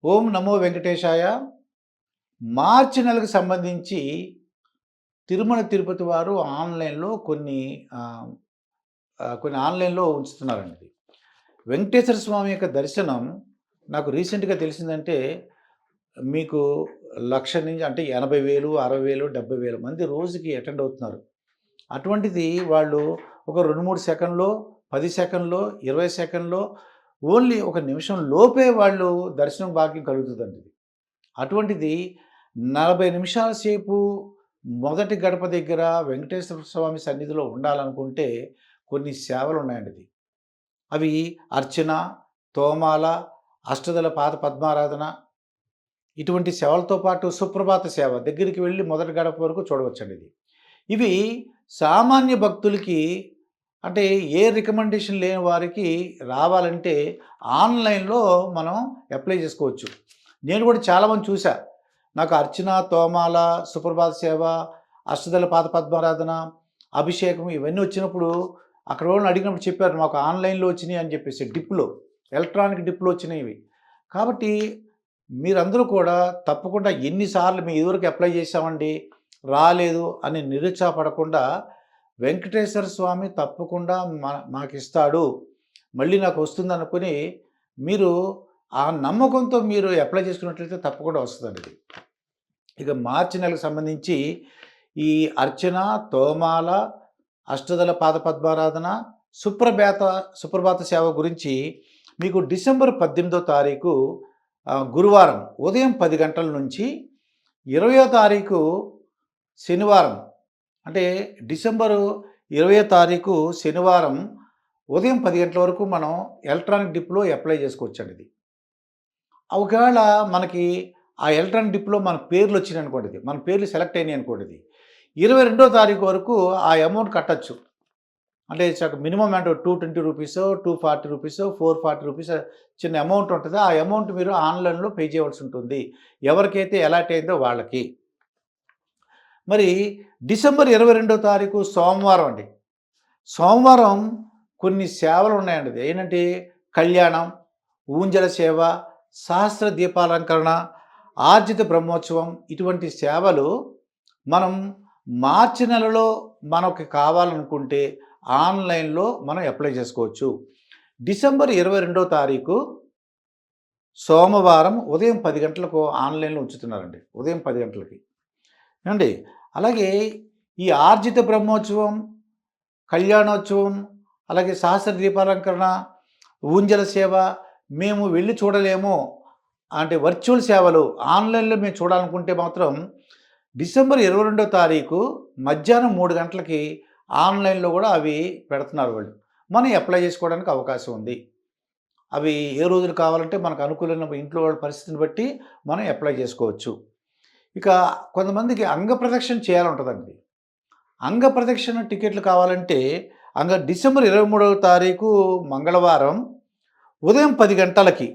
ఓం నమో వెంకటేశాయ. మార్చి నెలకు సంబంధించి తిరుమల తిరుపతి వారు ఆన్‌లైన్‌లో ఆహ్, కొన్ని ఆన్‌లైన్‌లో ఉంచుతున్నారండి ఇది. వెంకటేశ్వర స్వామి యొక్క దర్శనం నాకు రీసెంట్‌గా తెలిసిందంటే, మీకు 1,00,000 నుంచి అంటే 80,000, 60,000, 70,000 మంది రోజుకి అటెండ్ అవుతున్నారు. అటువంటిది వాళ్ళు ఒక 2, 3 సెకన్‌లో, 10 సెకన్‌లో, 20 సెకన్‌లో ఓన్లీ ఒక నిమిషం లోపే వాళ్ళు దర్శనం భాగ్యం కలుగుతుందండి ఇది. అటువంటిది 40 నిమిషాల సేపు మొదటి గడప దగ్గర వెంకటేశ్వర స్వామి సన్నిధిలో ఉండాలనుకుంటే కొన్ని సేవలున్నాయండి ఇది. అవి అర్చన, తోమాల, అష్టదళ పాద పద్మారాధన ఇటువంటి సేవలతో పాటు సుప్రభాత సేవ దగ్గరికి వెళ్లి మొదటి గడప వరకు చూడవచ్చండి ఇది. ఇవి సామాన్య భక్తులకి అంటే ఏ రికమెండేషన్ లేని వారికి రావాలంటే ఆన్‌లైన్‌లో మనం అప్లై చేసుకోవచ్చు. నేను కూడా చాలామంది చూసా. నాకు అర్చన, తోమాల, సుప్రభాత సేవ, అష్టదళ పాద పద్మారాధన, అభిషేకం ఇవన్నీ వచ్చినప్పుడు అక్కడ వాళ్ళని అడిగినప్పుడు చెప్పారు. మాకు ఆన్‌లైన్‌లో వచ్చినాయి అని చెప్పేసి డిప్‌లో, ఎలక్ట్రానిక్ డిప్‌లో వచ్చినాయి ఇవి. కాబట్టి మీరందరూ కూడా తప్పకుండా ఎన్ని సార్లు మేము ఇదివరకు అప్లై చేశామండి, రాలేదు అని నిరుత్సాహపడకుండా వెంకటేశ్వర స్వామి తప్పకుండా మాకిస్తాడు, మళ్ళీ నాకు వస్తుందనుకుని మీరు ఆ నమ్మకంతో మీరు అప్లై చేసుకున్నట్లయితే తప్పకుండా వస్తుందండి ఇది. ఇక మార్చి నెలకు సంబంధించి ఈ అర్చన, తోమాల, అష్టదళ పాద పద్మారాధన, సుప్రభాత సుప్రభాత సేవ గురించి మీకు డిసెంబర్ 18వ తారీఖు గురువారం ఉదయం 10 గంటల నుంచి 20వ తారీఖు శనివారం అంటే డిసెంబరు 20వ తారీఖు శనివారం ఉదయం 10 గంటల వరకు మనం ఎలక్ట్రానిక్ డిప్‌లో అప్లై చేసుకోవచ్చండి ఇది. ఒకవేళ మనకి ఆ ఎలక్ట్రానిక్ డిప్‌లో మన పేర్లు వచ్చినాయనుకోండి ఇది. మన పేర్లు సెలెక్ట్ అయినాయి అనుకోండి ఇది. 22వ తారీఖు వరకు ఆ అమౌంట్ కట్టొచ్చు. అంటే మినిమమ్ అమౌంట్ రూ. 220, రూ. 240, రూ. 440 చిన్న అమౌంట్ ఉంటది. ఆ అమౌంట్ మీరు ఆన్‌లైన్‌లో పే చేయవలసి ఉంటుంది. ఎవరికైతే అలాట్ అయిందో వాళ్ళకి. మరి డిసెంబర్ 22వ తారీఖు సోమవారం అండి. సోమవారం కొన్ని సేవలు ఉన్నాయండి. అది ఏంటంటే కళ్యాణం, ఊంజల సేవ, సహస్ర దీపాలంకరణ, ఆర్జిత బ్రహ్మోత్సవం ఇటువంటి సేవలు మనం మార్చి నెలలో మనకు కావాలనుకుంటే ఆన్‌లైన్‌లో మనం అప్లై చేసుకోవచ్చు. డిసెంబర్ 22వ తారీఖు సోమవారం ఉదయం 10 గంటలకు ఆన్‌లైన్‌లో ఉంచుతున్నారండి. ఉదయం 10 గంటలకి. ఏవండి అలాగే ఈ ఆర్జిత బ్రహ్మోత్సవం, కళ్యాణోత్సవం, అలాగే సహస్ర దీపాలంకరణ, ఊంజల సేవ మేము వెళ్ళి చూడలేము అంటే వర్చువల్ సేవలు ఆన్‌లైన్‌లో మేము చూడాలనుకుంటే మాత్రం డిసెంబర్ 22వ తారీఖు మధ్యాహ్నం 3 గంటలకి ఆన్‌లైన్‌లో కూడా అవి పెడుతున్నారు వాళ్ళు. మనం అప్లై చేసుకోవడానికి అవకాశం ఉంది. అవి ఏ రోజులు కావాలంటే మనకు అనుకూలమైన ఇంట్లో వాళ్ళ పరిస్థితిని బట్టి మనం అప్లై చేసుకోవచ్చు. ఇక కొంతమందికి అంగప్రదక్షిణ చేయాలంటదండి. అంగప్రదక్షిణ టికెట్లు కావాలంటే డిసెంబర్ 23వ తారీఖు మంగళవారం ఉదయం 10 గంటలకి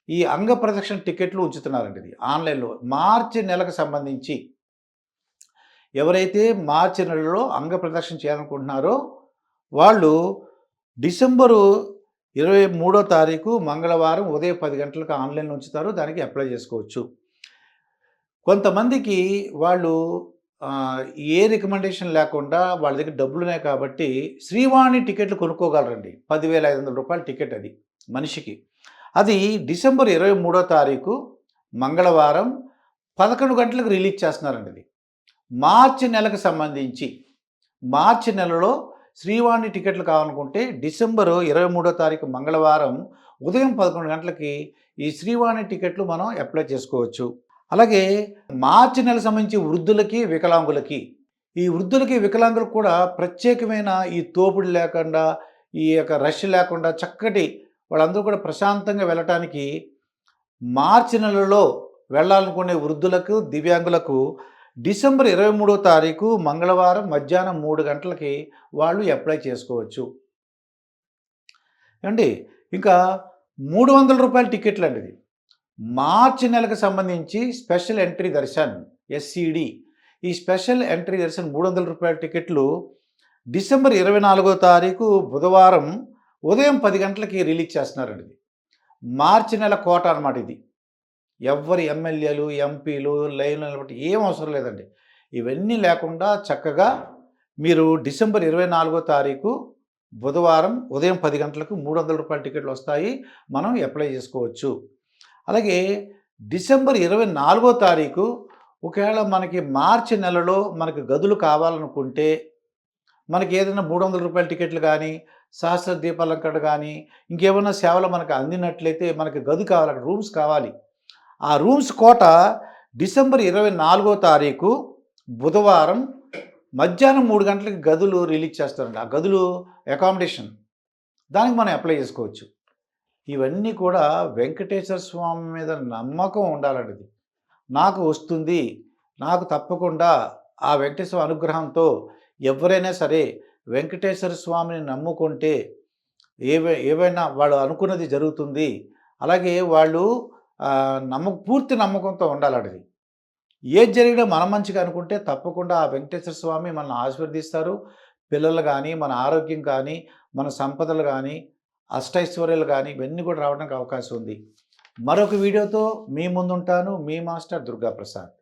ఈ అంగప్రదక్షిణ టికెట్లు ఉంచుతున్నారండి ఇది ఆన్‌లైన్‌లో. మార్చి నెలకు సంబంధించి ఎవరైతే మార్చి నెలలో అంగప్రదక్షిణ చేయాలనుకుంటున్నారో వాళ్ళు డిసెంబరు 23వ తారీఖు మంగళవారం ఉదయం 10 గంటలకు ఆన్‌లైన్‌లో ఉంచుతారు. దానికి అప్లై చేసుకోవచ్చు. కొంతమందికి వాళ్ళు ఏ రికమెండేషన్ లేకుండా వాళ్ళ దగ్గర డబ్బులున్నాయి కాబట్టి శ్రీవాణి టికెట్లు కొనుక్కోగలరండి. రూ. 10,500 టికెట్ అది మనిషికి. అది డిసెంబర్ 23వ తారీఖు మంగళవారం 11 గంటలకు రిలీజ్ చేస్తున్నారండి ఇది. మార్చి నెలకు సంబంధించి మార్చి నెలలో శ్రీవాణి టికెట్లు కావాలనుకుంటే డిసెంబరు 23వ తారీఖు మంగళవారం ఉదయం 11 గంటలకి ఈ శ్రీవాణి టికెట్లు మనం అప్లై చేసుకోవచ్చు. అలాగే మార్చి నెలకు సంబంధించి వృద్ధులకి, వికలాంగులకి ఈ వృద్ధులకి, వికలాంగులకు కూడా ప్రత్యేకమైన ఈ తోపుడు లేకుండా, ఈ యొక్క రష్ లేకుండా చక్కటి వాళ్ళందరూ కూడా ప్రశాంతంగా వెళ్ళటానికి మార్చి నెలలో వెళ్ళాలనుకునే వృద్ధులకు, దివ్యాంగులకు డిసెంబర్ 23వ తారీఖు మంగళవారం మధ్యాహ్నం 3 గంటలకి వాళ్ళు అప్లై చేసుకోవచ్చు. ఏవండి ఇంకా రూ. 300 టికెట్లండి ఇది. మార్చి నెలకు సంబంధించి స్పెషల్ ఎంట్రీ దర్శన్ ఎస్సీడీ ఈ స్పెషల్ ఎంట్రీ దర్శన్ రూ. 300 టికెట్లు డిసెంబర్ 24వ తారీఖు బుధవారం ఉదయం 10 గంటలకి రిలీజ్ చేస్తున్నారండి ఇది. మార్చి నెల కోట అనమాట ఇది. ఎవ్వరి ఎమ్మెల్యేలు, ఎంపీలు లైన్‌లో నిలబట్టి ఏం అవసరం లేదండి. ఇవన్నీ లేకుండా చక్కగా మీరు డిసెంబర్ 24 తారీఖు బుధవారం ఉదయం 10 గంటలకు రూ. 300 టికెట్లొస్తాయి. మనం అప్లై చేసుకోవచ్చు. అలాగే డిసెంబర్ 24 తారీఖు ఒకవేళ మనకి మార్చి నెలలో మనకి గదులు కావాలనుకుంటే, మనకి ఏదైనా రూ. 300 టికెట్లు గానీ, సహస్ర దీపాలంకరణ గానీ, ఇంకేమన్నా సేవలు మనకు అందినట్లయితే మనకి గది కావాలి. అక్కడ రూమ్స్ కావాలి. ఆ రూమ్స్ కోట డిసెంబర్ 24 తారీఖు బుధవారం మధ్యాహ్నం 3 గంటలకి గదులు రిలీజ్ చేస్తారండి. ఆ గదులు అకామిడేషన్. దానికి మనం అప్లై చేసుకోవచ్చు. ఇవన్నీ కూడా వెంకటేశ్వర స్వామి మీద నమ్మకం ఉండాలండి. నాకు వస్తుంది. నాకు తప్పకుండా ఆ వెంకటేశ్వర అనుగ్రహంతో ఎవరైనా సరే వెంకటేశ్వర స్వామిని నమ్ముకుంటే ఏవైనా వాళ్ళు అనుకున్నది జరుగుతుంది. అలాగే వాళ్ళు పూర్తి నమ్మకంతో ఉండాలండి. ఏది జరిగినా మన మంచిగా అనుకుంటే తప్పకుండా ఆ వెంకటేశ్వర స్వామి మనల్ని ఆశీర్వదిస్తారు. పిల్లలు గానీ, మన ఆరోగ్యం కానీ, మన సంపదలు గానీ, అష్టైశ్వర్యాలు గానీ ఇవన్నీ కూడా రావడానికి అవకాశం ఉంది. మరొక వీడియోతో మీ ముందుంటాను. మీ మాస్టర్ దుర్గాప్రసాద్.